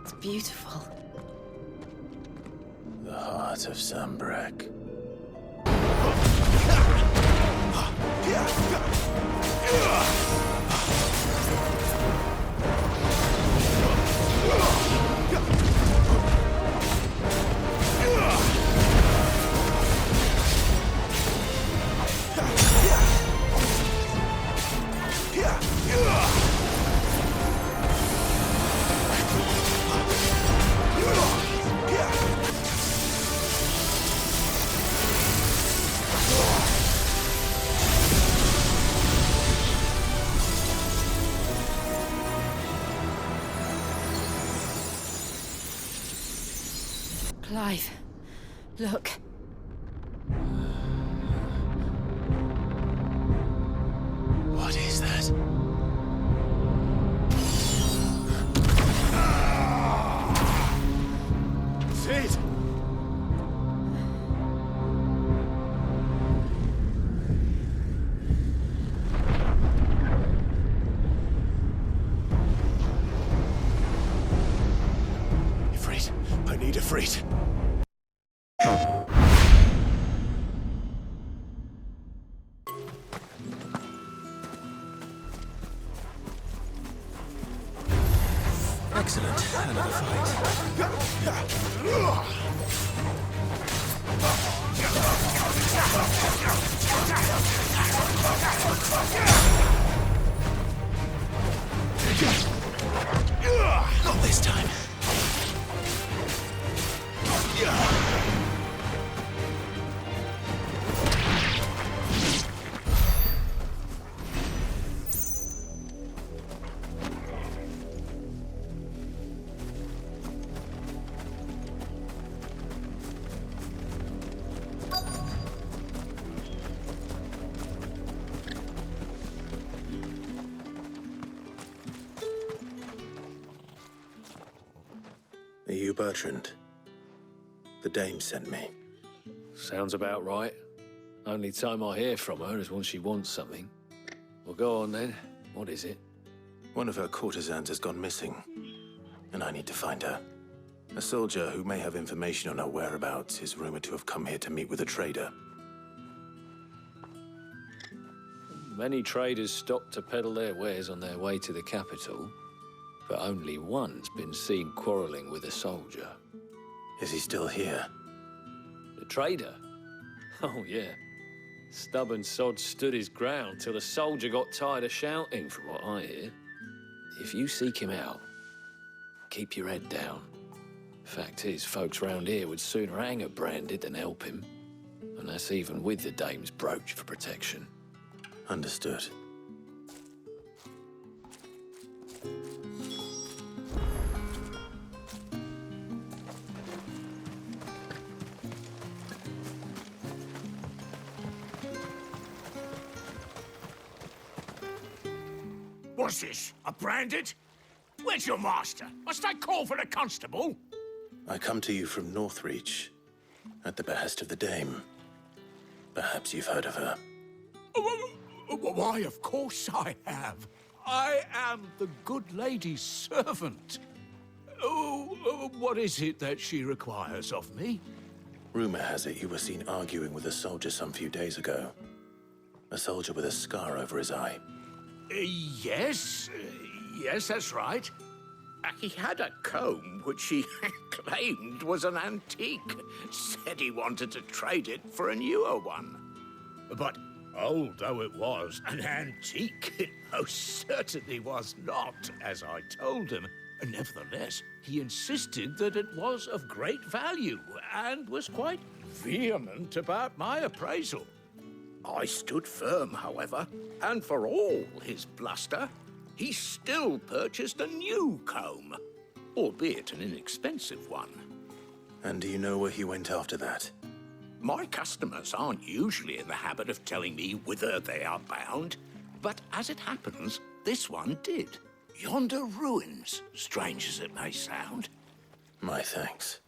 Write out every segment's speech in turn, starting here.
It's beautiful. The heart of Sambrek. Clive, look. What is that? Sid! Ifrit, I need Ifrit. Excellent. Another fight. Not this time. Are you Bertrand? The dame sent me. Sounds about right. Only time I hear from her is when she wants something. Well, go on then. What is it? One of her courtesans has gone missing, and I need to find her. A soldier who may have information on her whereabouts is rumored to have come here to meet with a trader. Many traders stop to peddle their wares on their way to the capital, but only one's been seen quarreling with a soldier. Is he still here? The trader? Oh, yeah. Stubborn sod stood his ground till the soldier got tired of shouting, from what I hear. If you seek him out, keep your head down. Fact is, folks round here would sooner hang a branded than help him. And that's even with the dame's brooch for protection. Understood. What's this? A branded? Where's your master? Must I call for the constable? I come to you from Northreach, at the behest of the dame. Perhaps you've heard of her. Why, of course I have. I am the good lady's servant. Oh, what is it that she requires of me? Rumor has it you were seen arguing with a soldier some few days ago. A soldier with a scar over his eye. Yes, that's right. He had a comb which he claimed was an antique. Said he wanted to trade it for a newer one. But old though it was, an antique it most certainly was not, as I told him. Nevertheless, he insisted that it was of great value and was quite vehement about my appraisal. I stood firm, however, and for all his bluster, he still purchased a new comb, albeit an inexpensive one. And do you know where he went after that? My customers aren't usually in the habit of telling me whither they are bound, but as it happens, this one did. Yonder ruins, strange as it may sound. My thanks.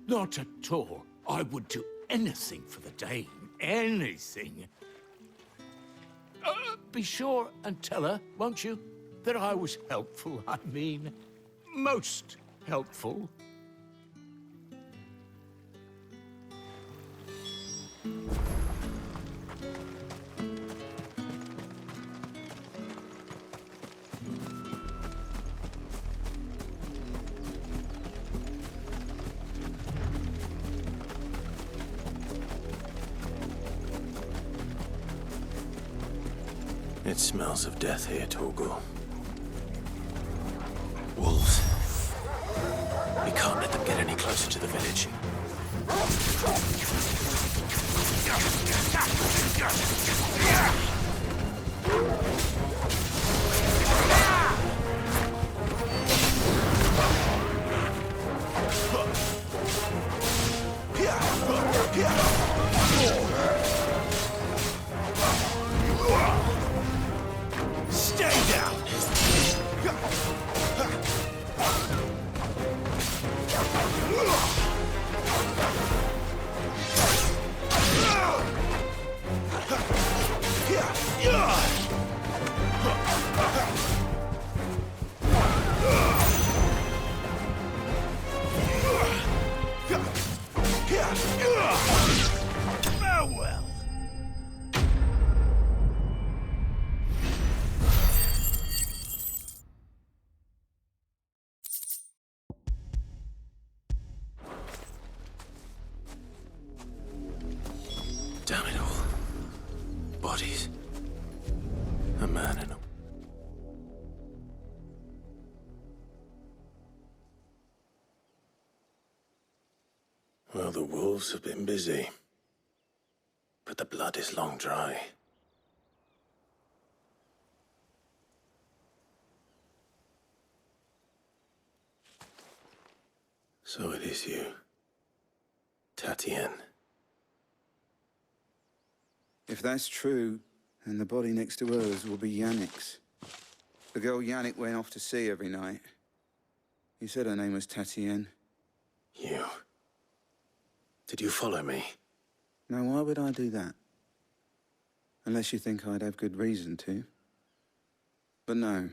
Not at all. I would do anything for the dame. Anything. Be sure and tell her, won't you, that I was helpful, I mean, most helpful. It smells of death here, Torgal. Wolves. We can't let them get any closer to the village. Stay down! Farewell! Damn it all. Bodies. A man and a... Well, the wolves have been busy. But the blood is long dry. So it is you. Tatienne. If that's true, then the body next to hers will be Yannick's. The girl Yannick went off to see every night. He said her name was Tatienne. You. Did you follow me? Now, why would I do that? Unless you think I'd have good reason to. But no.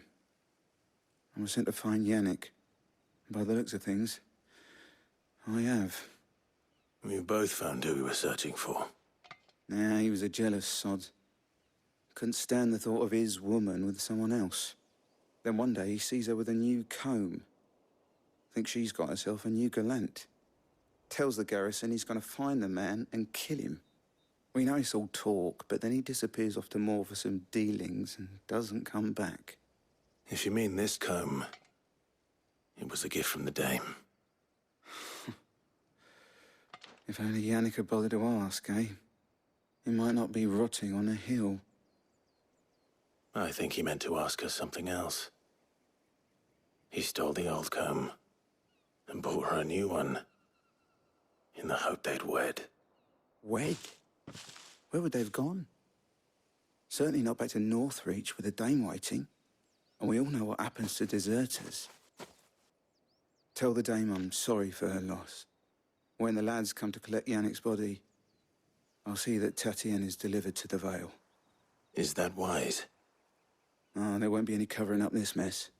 I was sent to find Yannick. By the looks of things, I have. We both found who we were searching for. Nah, he was a jealous sod. Couldn't stand the thought of his woman with someone else. Then one day he sees her with a new comb. Thinks she's got herself a new gallant. Tells the garrison he's going to find the man and kill him. We know it's all talk, but then he disappears off to Moor for some dealings and doesn't come back. If you mean this comb, it was a gift from the dame. If only Yannick had bothered to ask, eh? He might not be rotting on a hill. I think he meant to ask her something else. He stole the old comb and bought her a new one in the hope they'd wed. Wed? Where would they have gone? Certainly not back to Northreach with a dame waiting. And we all know what happens to deserters. Tell the dame I'm sorry for her loss. When the lads come to collect Yannick's body, I'll see that Tatienne is delivered to the Vale. Is that wise? Oh, there won't be any covering up this mess.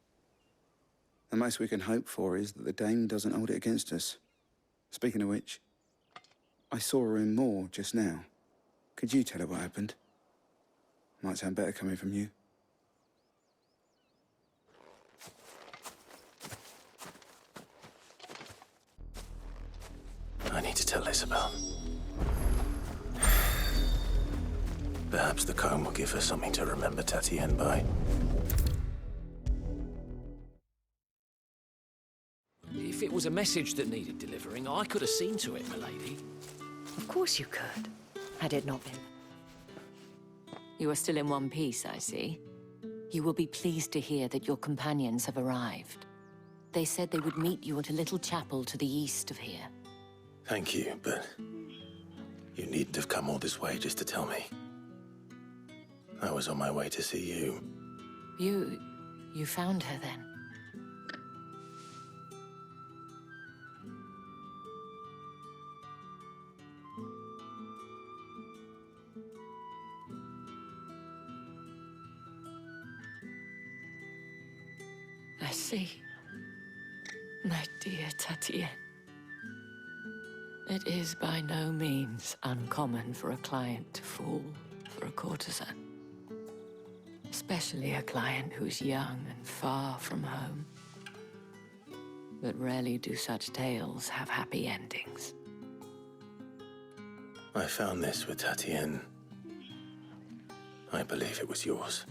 The most we can hope for is that the dame doesn't hold it against us. Speaking of which, I saw her in Moor just now. Could you tell her what happened? Might sound better coming from you. I need to tell Isabel. Perhaps the comb will give her something to remember Tatienne by. If it was a message that needed delivering, I could have seen to it, milady. Of course you could, had it not been. You are still in one piece, I see. You will be pleased to hear that your companions have arrived. They said they would meet you at a little chapel to the east of here. Thank you, but you needn't have come all this way just to tell me. I was on my way to see you. You found her then? I see. My dear Tatien, it is by no means uncommon for a client to fall for a courtesan. Especially a client who's young and far from home. But rarely do such tales have happy endings. I found this with Tatien. I believe it was yours.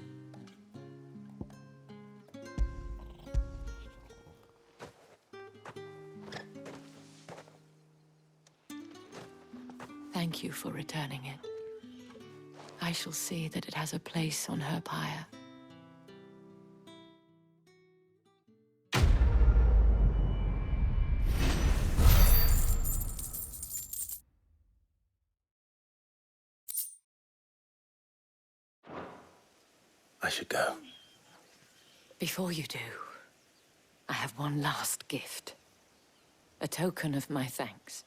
Thank you for returning it. I shall see that it has a place on her pyre. I should go. Before you do, I have one last gift. A token of my thanks.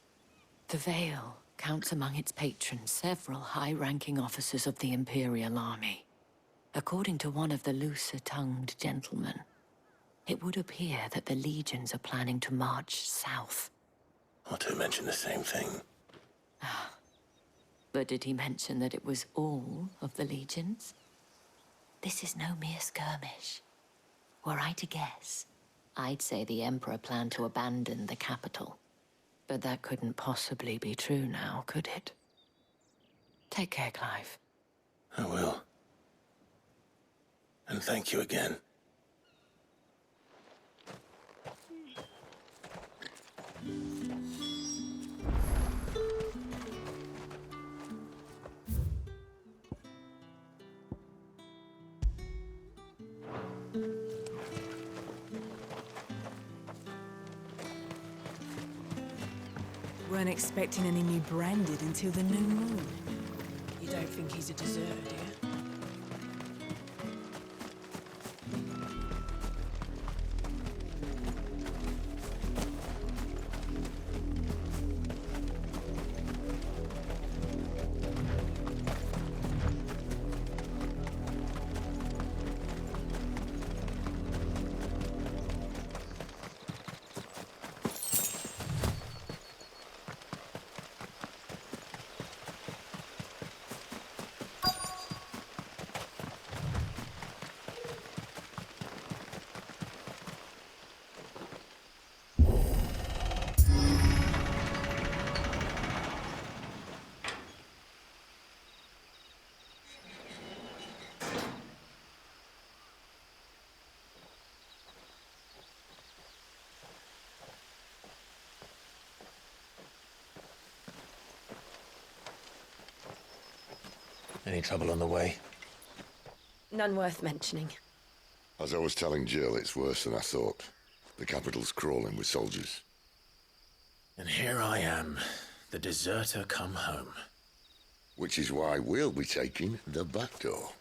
The Veil counts among its patrons several high-ranking officers of the Imperial Army. According to one of the looser-tongued gentlemen, it would appear that the legions are planning to march south. Otto mentioned the same thing. But did he mention that it was all of the legions? This is no mere skirmish. Were I to guess, I'd say the Emperor planned to abandon the capital. But that couldn't possibly be true now, could it? Take care, Clive. I will. And thank you again. Weren't expecting any new branded until the new moon. You don't think he's a deserter, do you? Any trouble on the way? None worth mentioning. As I was telling Jill, it's worse than I thought. The capital's crawling with soldiers. And here I am, the deserter come home. Which is why we'll be taking the back door.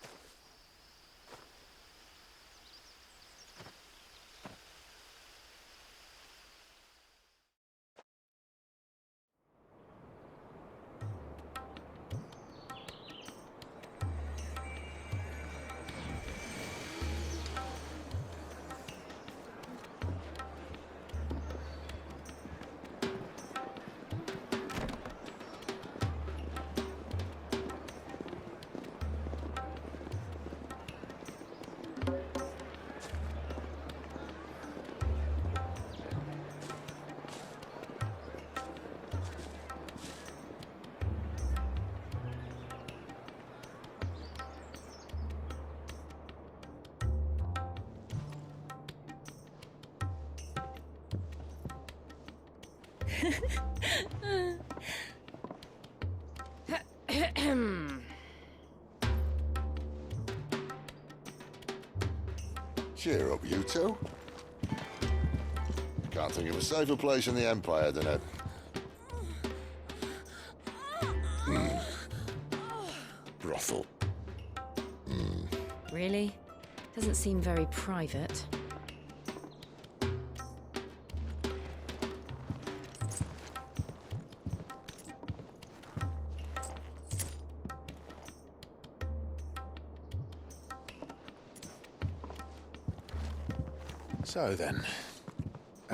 Cheer up, you two. Can't think of a safer place in the Empire than a... brothel. Really? Doesn't seem very private. So then,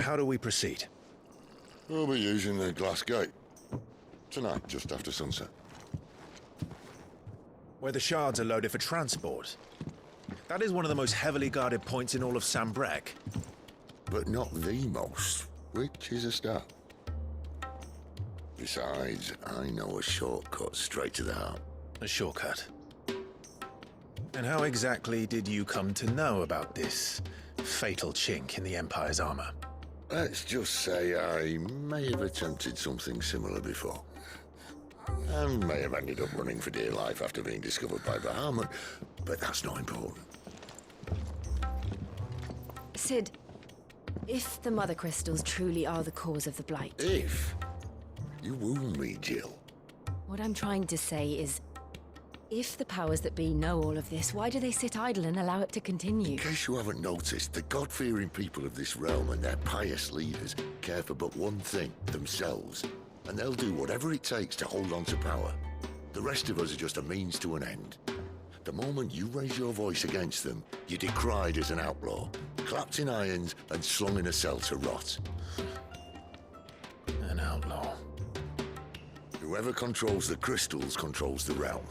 how do we proceed? We'll be using the glass gate. Tonight, just after sunset. Where the shards are loaded for transport. That is one of the most heavily guarded points in all of Sambrek. But not the most, which is a start. Besides, I know a shortcut straight to the heart. A shortcut. And how exactly did you come to know about this fatal chink in the Empire's armor? Let's just say I may have attempted something similar before. And may have ended up running for dear life after being discovered by Bahamut, but that's not important. Sid, if the Mother Crystals truly are the cause of the Blight... If? You wound me, Jill. What I'm trying to say is, if the powers that be know all of this, why do they sit idle and allow it to continue? In case you haven't noticed, the God-fearing people of this realm and their pious leaders care for but one thing, themselves. And they'll do whatever it takes to hold on to power. The rest of us are just a means to an end. The moment you raise your voice against them, you're decried as an outlaw, clapped in irons and slung in a cell to rot. An outlaw. Whoever controls the crystals controls the realm.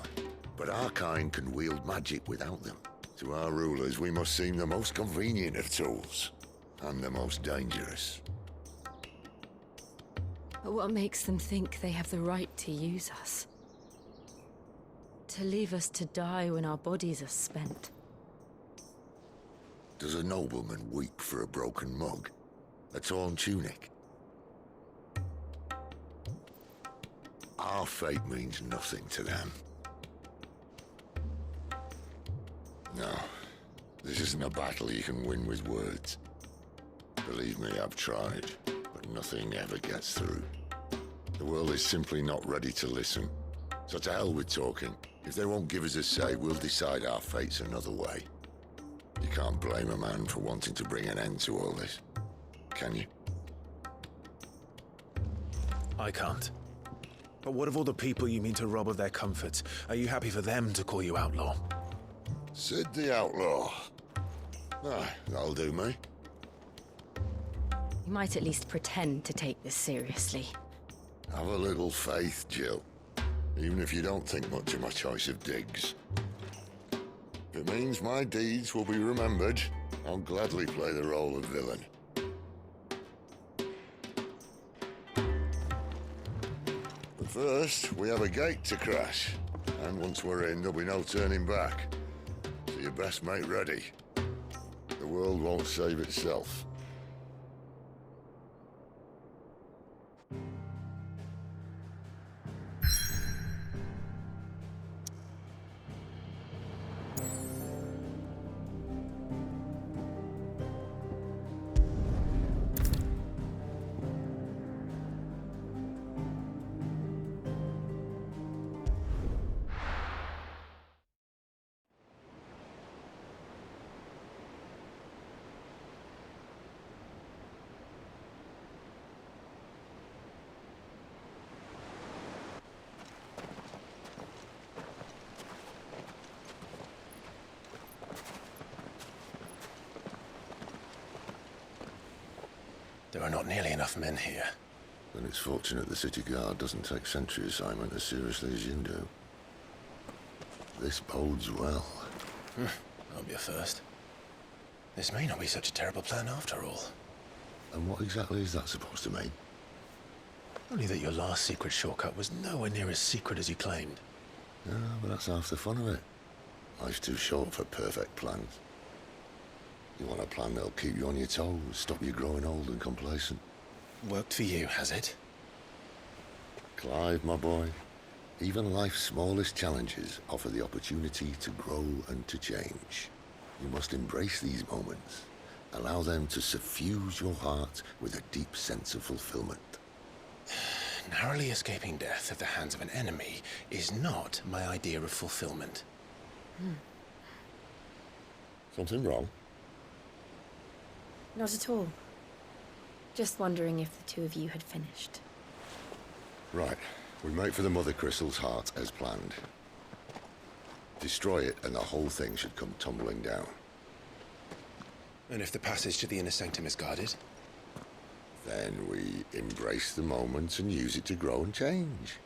But our kind can wield magic without them. To our rulers, we must seem the most convenient of tools, and the most dangerous. But what makes them think they have the right to use us? To leave us to die when our bodies are spent? Does a nobleman weep for a broken mug? A torn tunic? Our fate means nothing to them. No, this isn't a battle you can win with words. Believe me, I've tried, but nothing ever gets through. The world is simply not ready to listen. So to hell with talking. If they won't give us a say, we'll decide our fates another way. You can't blame a man for wanting to bring an end to all this, can you? I can't. But what of all the people you mean to rob of their comforts? Are you happy for them to call you outlaw? Sid the Outlaw. Ah, that'll do me. You might at least pretend to take this seriously. Have a little faith, Jill. Even if you don't think much of my choice of digs. If it means my deeds will be remembered, I'll gladly play the role of villain. But first, we have a gate to crash. And once we're in, there'll be no turning back. So you best make ready. The world won't save itself. There are not nearly enough men here. Then it's fortunate the city guard doesn't take sentry assignment as seriously as you do. This bodes well. That'll be a first. This may not be such a terrible plan after all. And what exactly is that supposed to mean? Only that your last secret shortcut was nowhere near as secret as you claimed. Yeah, but that's half the fun of it. Life's too short for perfect plans. You want a plan that'll keep you on your toes, stop you growing old and complacent. Worked for you, has it? Clive, my boy, even life's smallest challenges offer the opportunity to grow and to change. You must embrace these moments. Allow them to suffuse your heart with a deep sense of fulfillment. Narrowly escaping death at the hands of an enemy is not my idea of fulfillment. Something wrong? Not at all. Just wondering if the two of you had finished. Right. We make for the Mother Crystal's heart as planned. Destroy it and the whole thing should come tumbling down. And if the passage to the inner sanctum is guarded? Then we embrace the moment and use it to grow and change.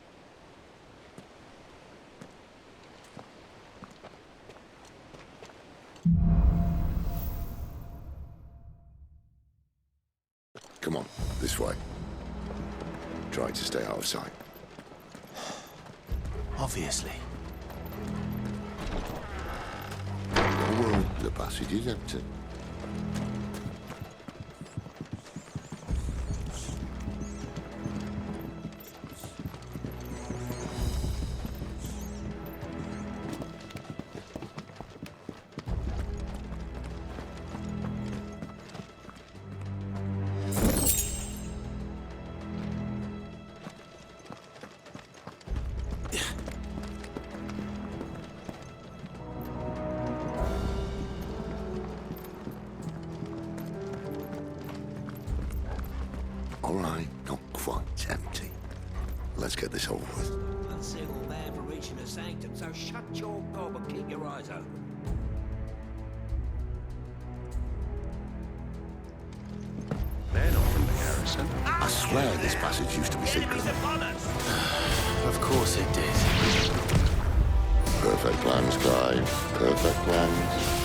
Come on, this way. Try to stay out of sight. Obviously. Oh, well, the passage is empty. All right, not quite empty. Let's get this over with. Unsingle man for reaching the sanctum, so shut your gob and keep your eyes open. Men are from the garrison. I swear this passage used to be secret. Of course it did. Perfect plans, Clive. Perfect plans.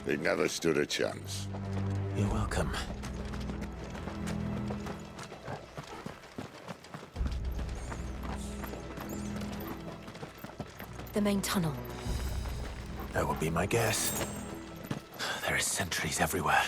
It never stood a chance. You're welcome. The main tunnel. That would be my guess. There are sentries everywhere.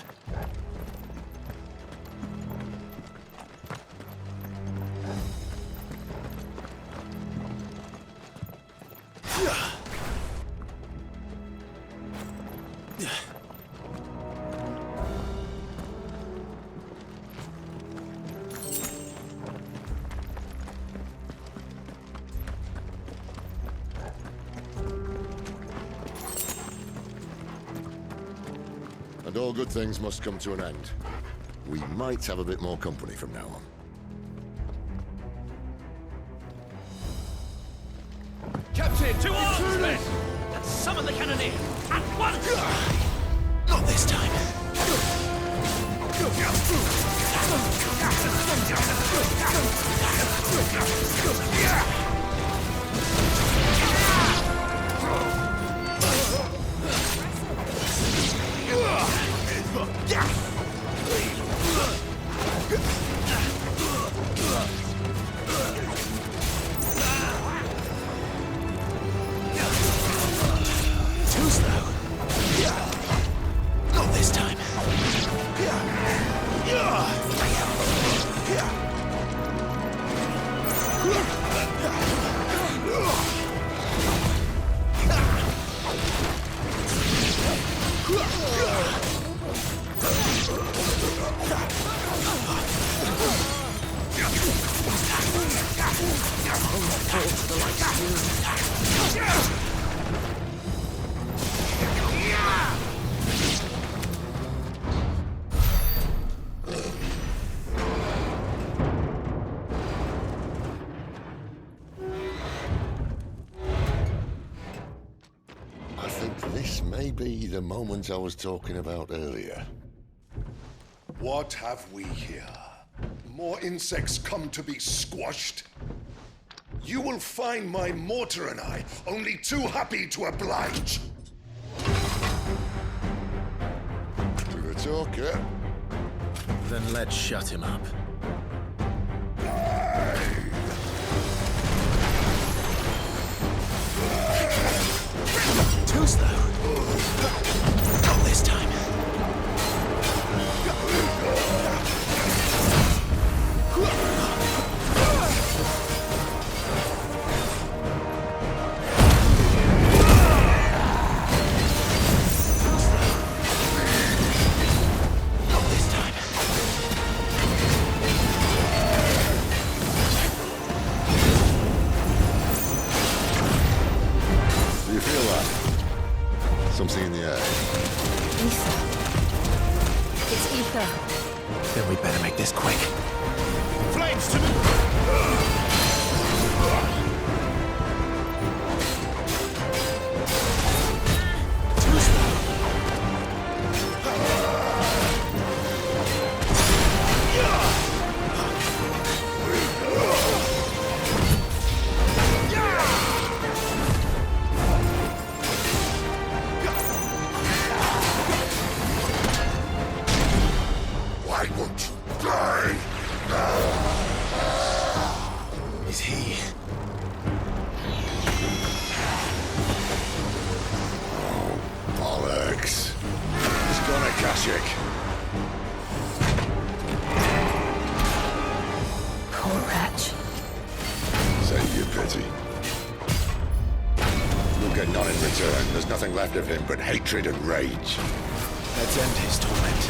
And all good things must come to an end. We might have a bit more company from now on. Captain, to arms, men! And summon the cannoneer! At once! Not this time. Too slow. Not this time. I think this may be the moment I was talking about earlier. What have we here? More insects come to be squashed? You will find my mortar and I only too happy to oblige. To the talker, Then let's shut him up. Too slow. Not this time. Something in the air. Ether. It's ether. Then we better make this quick. Flames to me! Why won't you die now? Is he? Bollocks. He's gone Akashic. Poor wretch. Save your pity. You'll get none in return. There's nothing left of him but hatred and rage. Let's end his torment.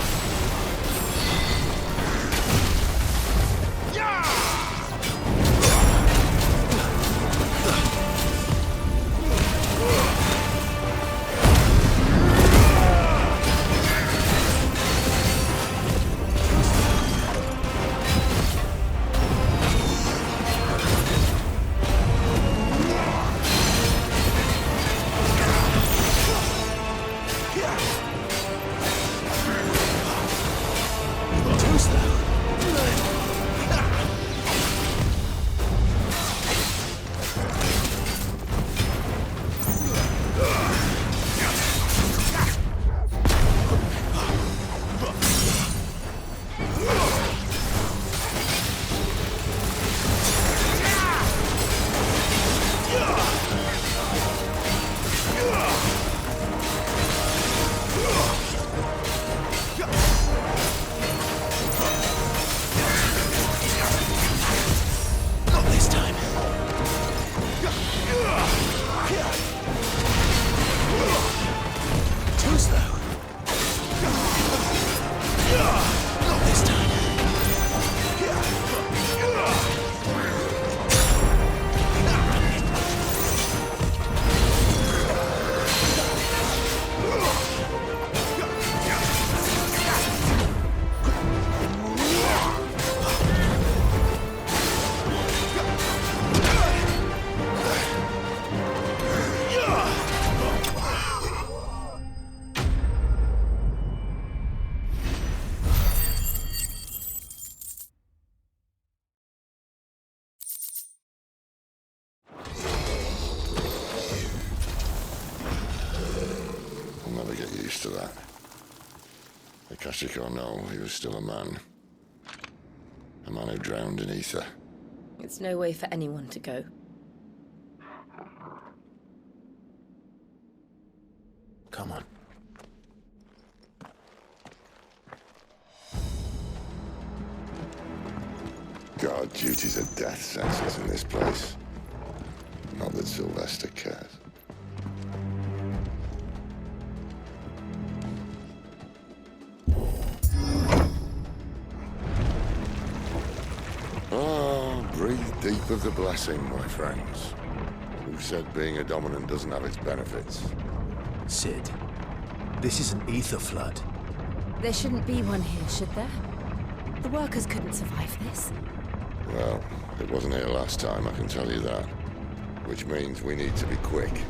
I'll never get used to that. Akashic or no, he was still a man. A man who drowned in ether. It's no way for anyone to go. Come on. Guard duties are death sentences in this place. Not that Sylvester cares. Breathe deep of the blessing, my friends. Who said being a dominant doesn't have its benefits? Sid, this is an ether flood. There shouldn't be one here, should there? The workers couldn't survive this. Well, it wasn't here last time, I can tell you that. Which means we need to be quick.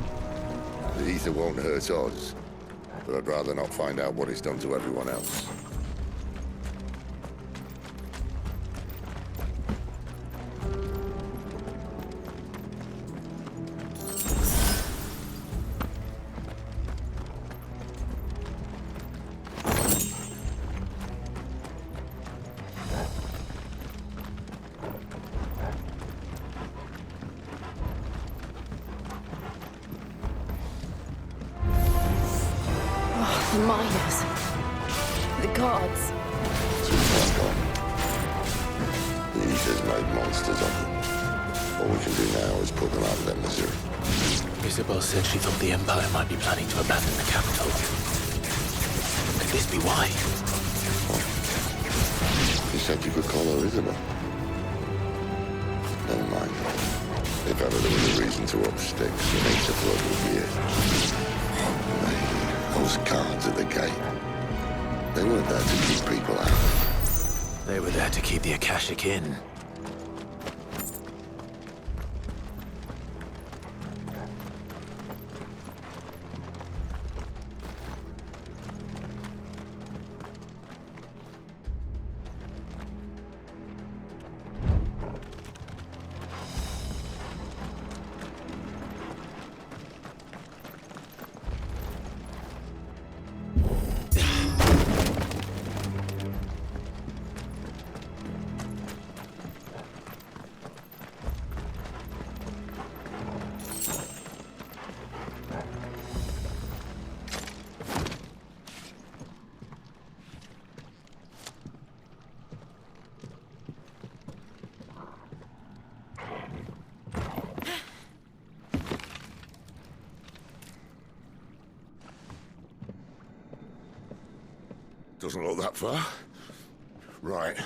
The ether won't hurt us, but I'd rather not find out what it's done to everyone else. The miners. The guards. Too far gone. The Ether's made monsters of them. All we can do now is put them out of their misery. Isabel said she thought the Empire might be planning to abandon the capital. Could this be why? You said you could call her Isabel. Never mind. If ever there was a reason to up sticks, it makes a flood with years. Those guards at the gate. They weren't there to keep people out. They were there to keep the Akashic in. Doesn't look that far. Right.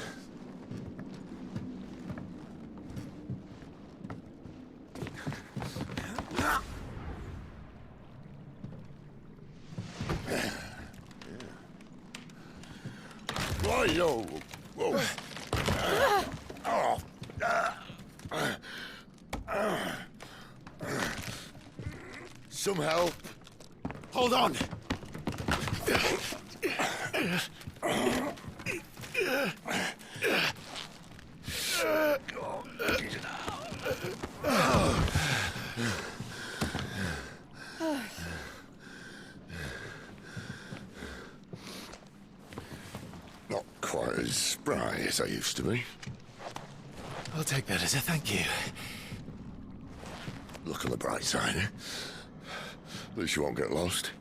Yo. Whoa. Some help. Hold on! Not quite as spry as I used to be. I'll take that as a thank you. Look on the bright side, eh? At least you won't get lost.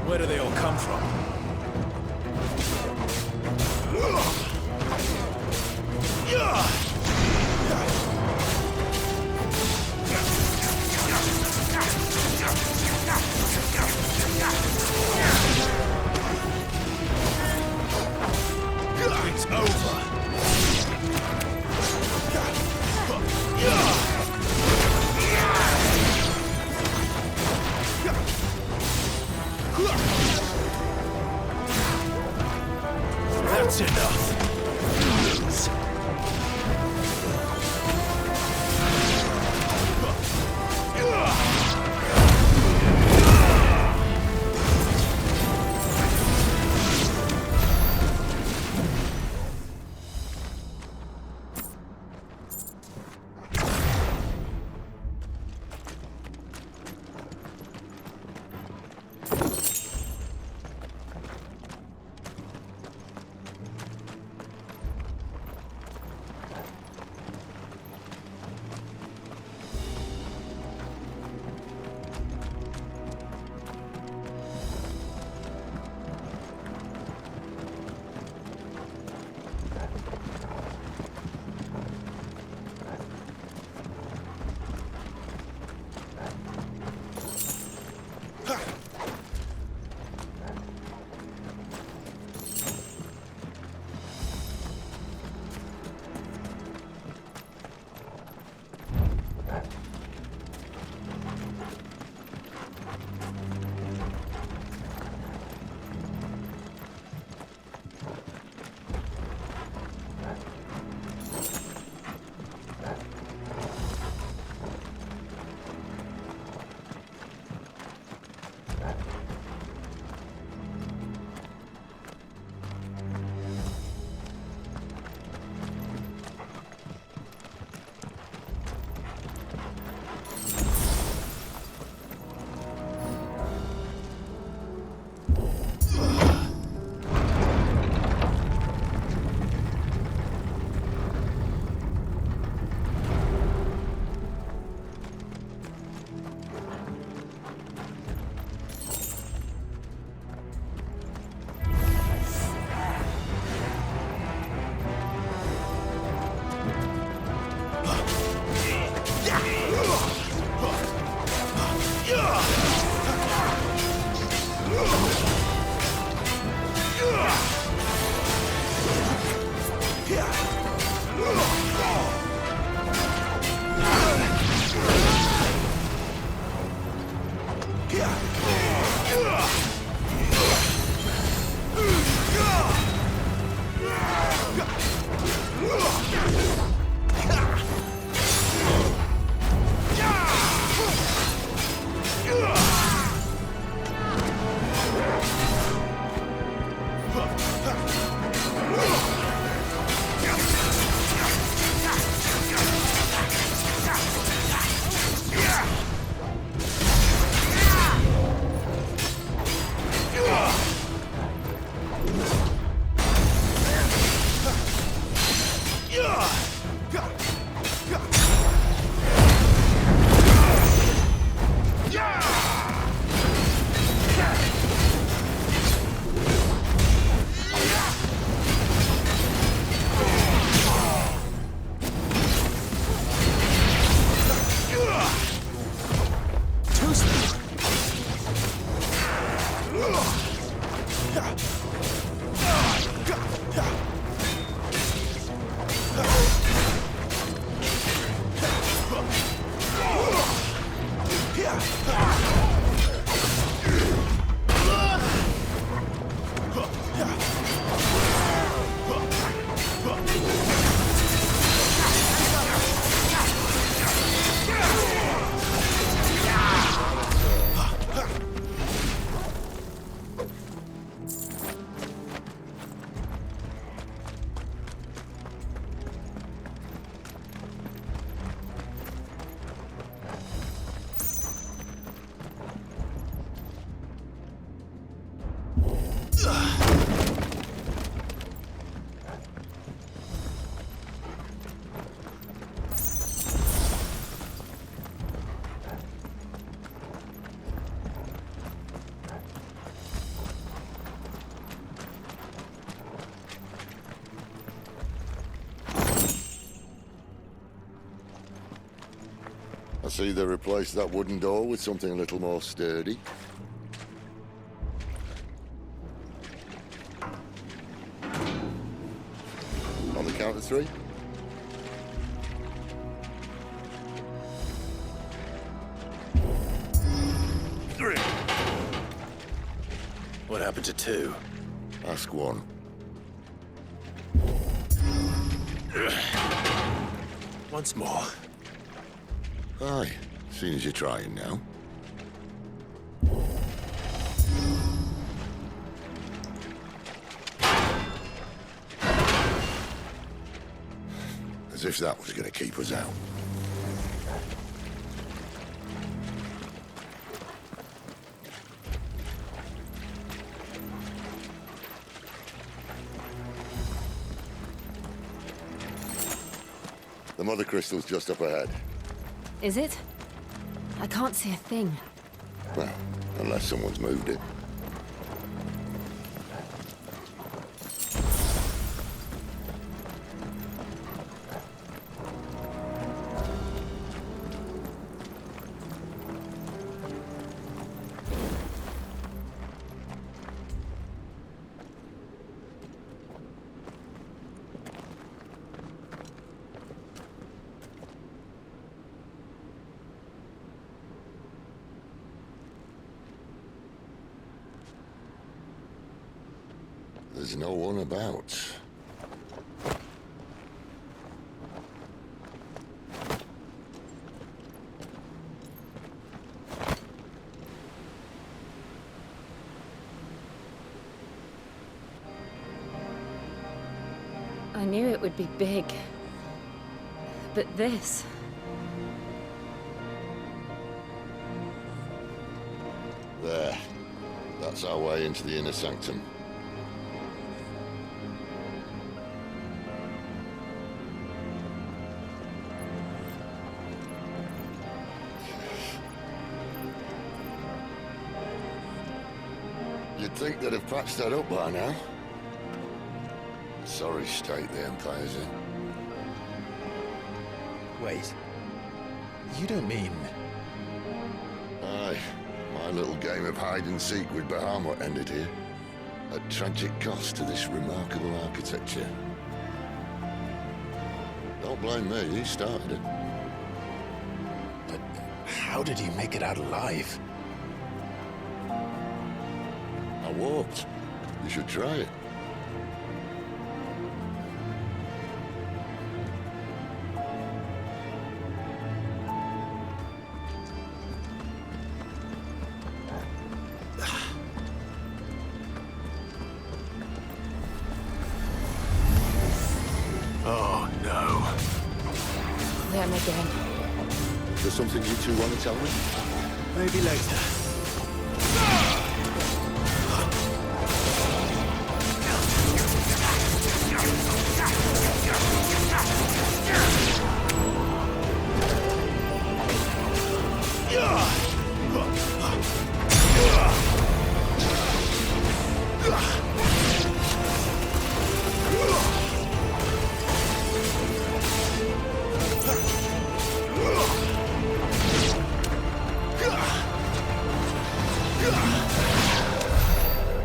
Where do they all come from? It's over. That's enough. I see they replaced that wooden door with something a little more sturdy. On the count of three. Three. What happened to two? Ask one. Once more. Aye, seeing as you're trying now. As if that was going to keep us out. The mother crystal's just up ahead. Is it? I can't see a thing. Well, unless someone's moved it. There's no one about. I knew it would be big. But this... There. That's our way into the inner sanctum. You'd think they'd have patched that up by now. Sorry state the Empire's in. Wait. You don't mean... Aye. My little game of hide-and-seek with Bahamut ended here. At tragic cost to this remarkable architecture. Don't blame me, he started it. But how did you make it out alive? I walked. You should try it. Oh, no. Them again. Is there something you two want to tell me? Maybe later.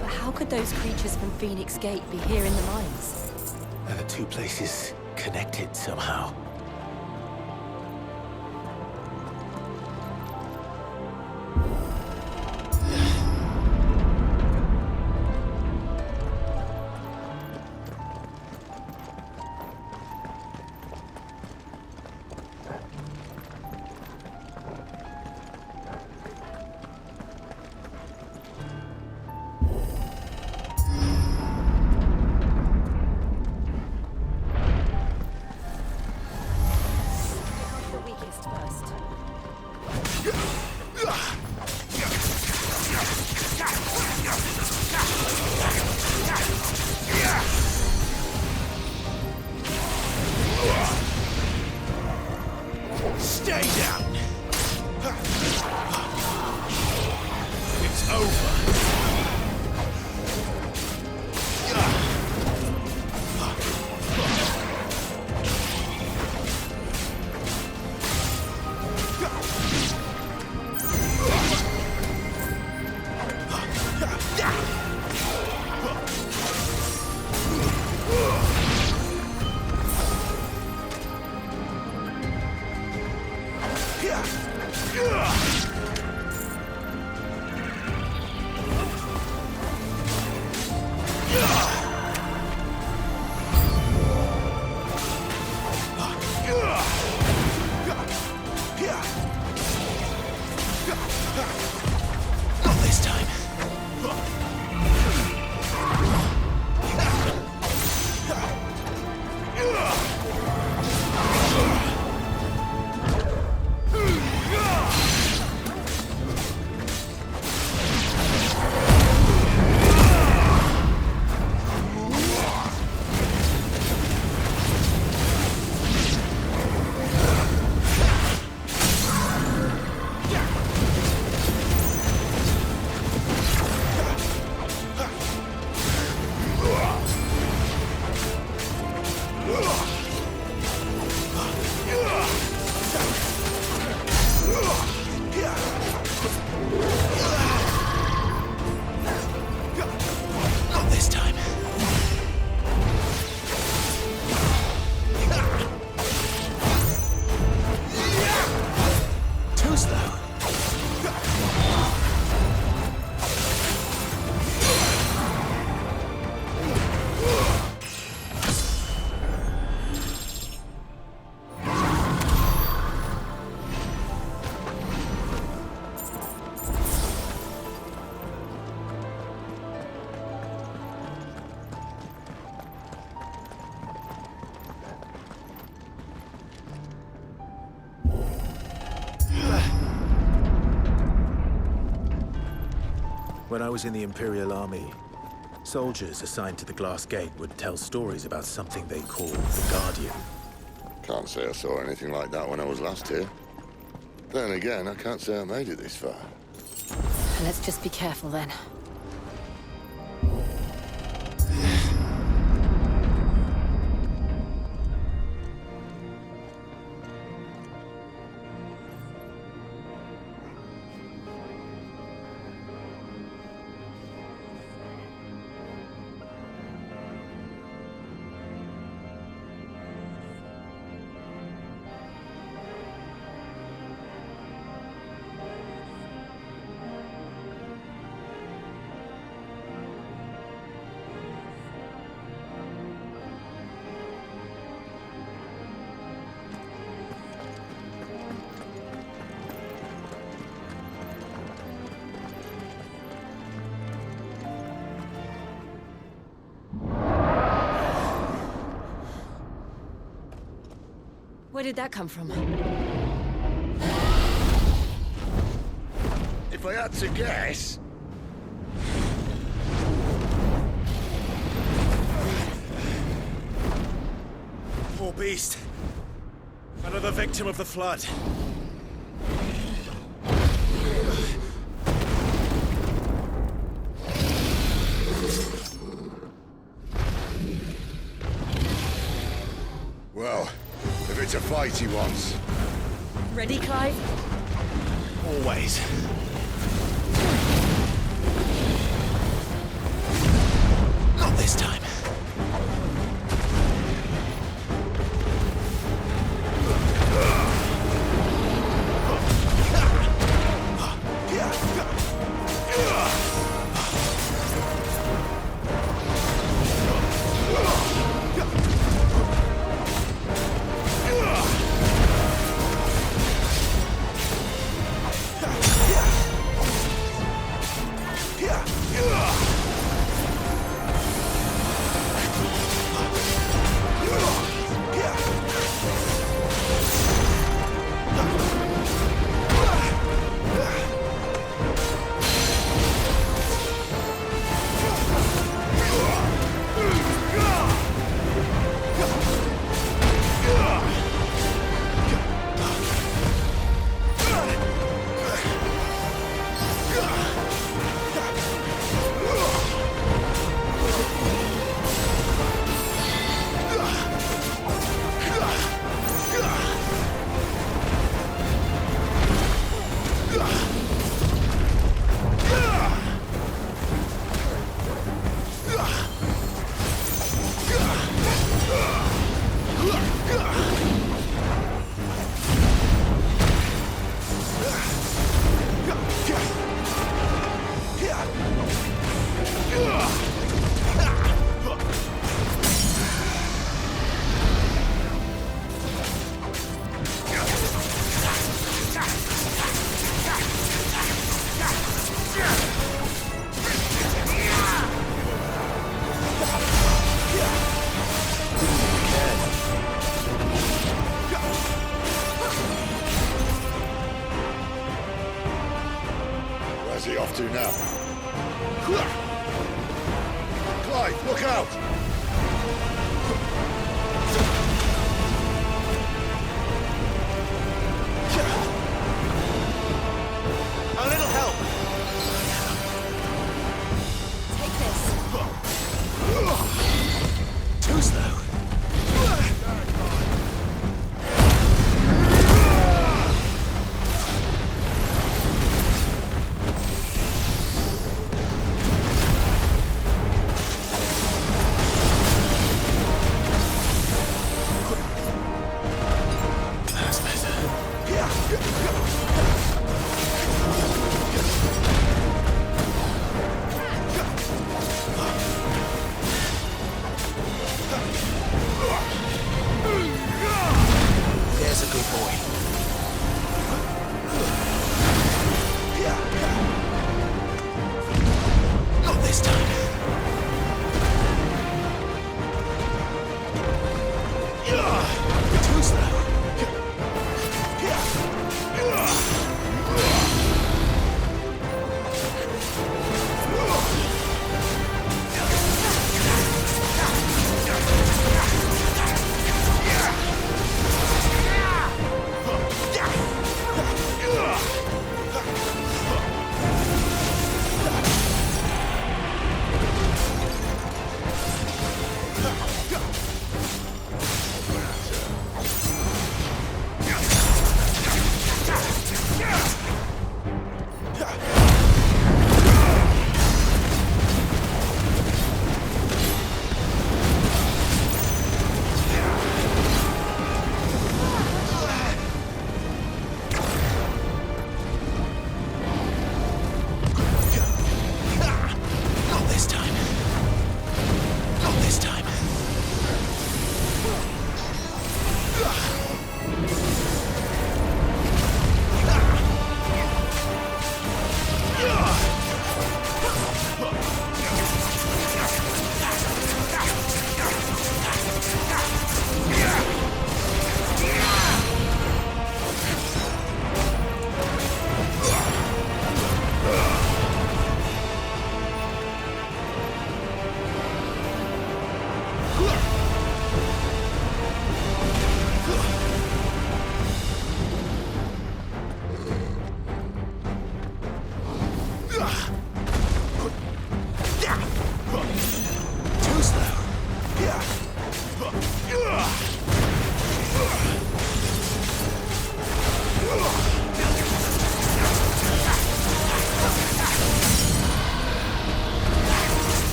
But how could those creatures from Phoenix Gate be here in the mines? Are the two places connected somehow? The weakest first. Stay down! It's over! Not this time. When I was in the Imperial Army, soldiers assigned to the Glass Gate would tell stories about something they called the Guardian. Can't say I saw anything like that when I was last here. Then again, I can't say I made it this far. Let's just be careful then. Where did that come from? If I had to guess... Poor beast. Another victim of the flood. Well, if it's a fight he wants. Ready, Clive? Always. Not this time. Where's he off to now? Clive, look out! A little help! Take this. Too slow.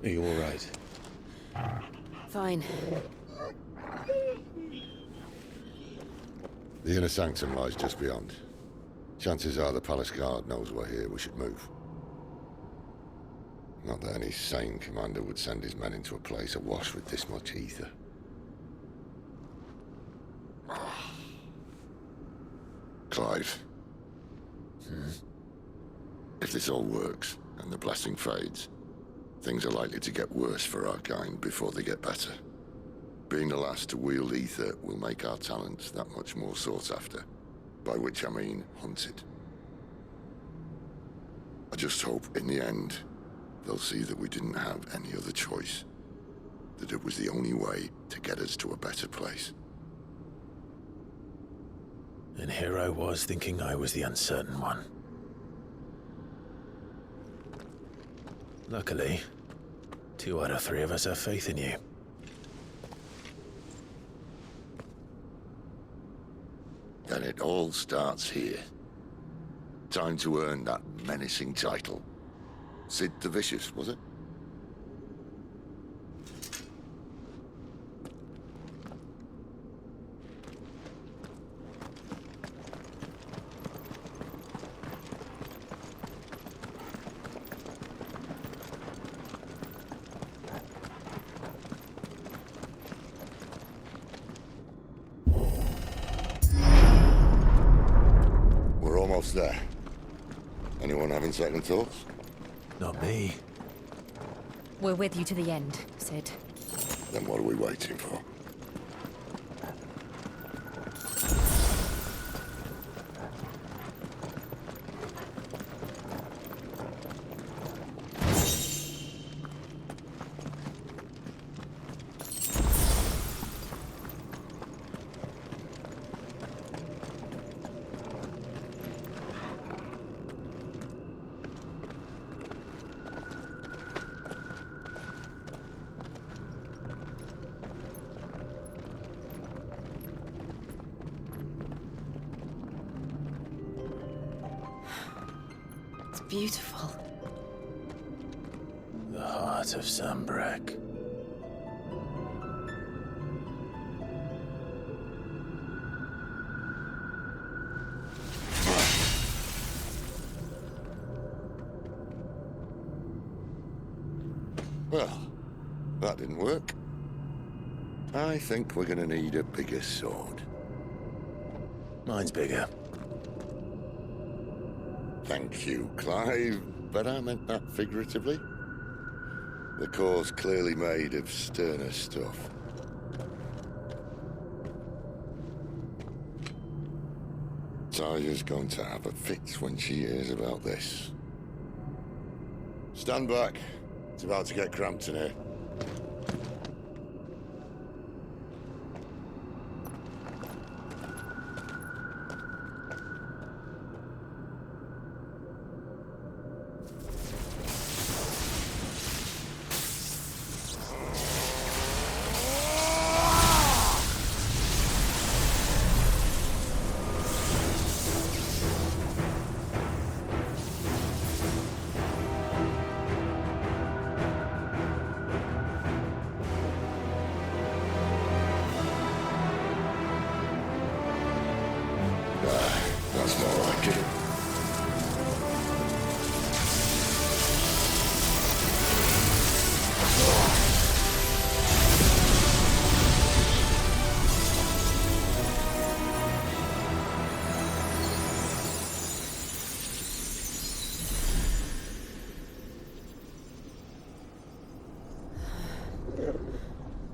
Are you all right? Fine. The inner sanctum lies just beyond. Chances are the palace guard knows we're here. We should move. Not that any sane commander would send his men into a place awash with this much ether. Clive. If this all works, and the blessing fades, things are likely to get worse for our kind before they get better. Being the last to wield ether will make our talents that much more sought after. By which I mean hunted. I just hope, in the end, they'll see that we didn't have any other choice. That it was the only way to get us to a better place. And here I was thinking I was the uncertain one. Luckily, 2 out of 3 of us have faith in you. Then it all starts here. Time to earn that menacing title. Sid the Vicious, was it? We're almost there. Anyone having second thoughts? Not me. We're with you to the end, Sid. Then what are we waiting for? Beautiful. The heart of Sambrek. Well, that didn't work. I think we're gonna need a bigger sword. Mine's bigger. Thank you, Clive, but I meant that figuratively. The core's clearly made of sterner stuff. Taya's going to have a fit when she hears about this. Stand back. It's about to get cramped in here. That's more like it.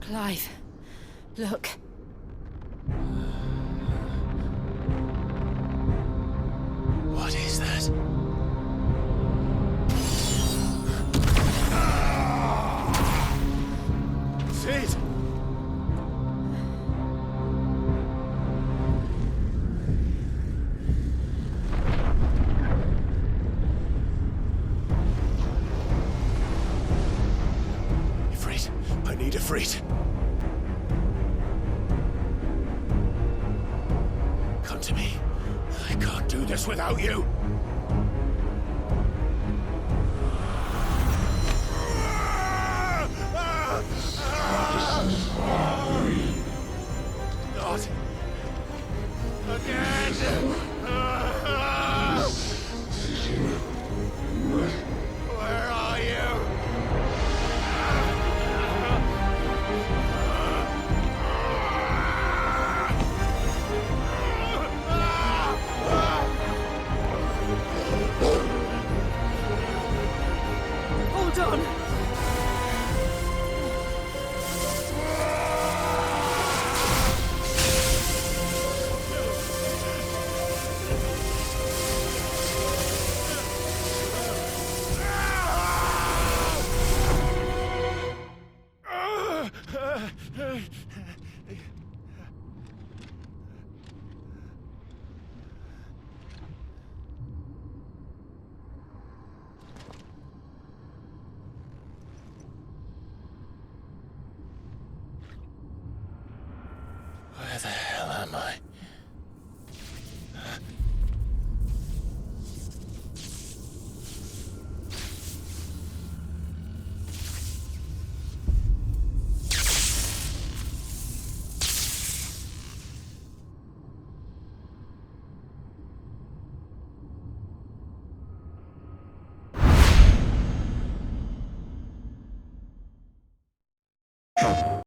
Clive, look. What is that? Sid! Ifrit, I need Ifrit. Come to me. I can't do this without you.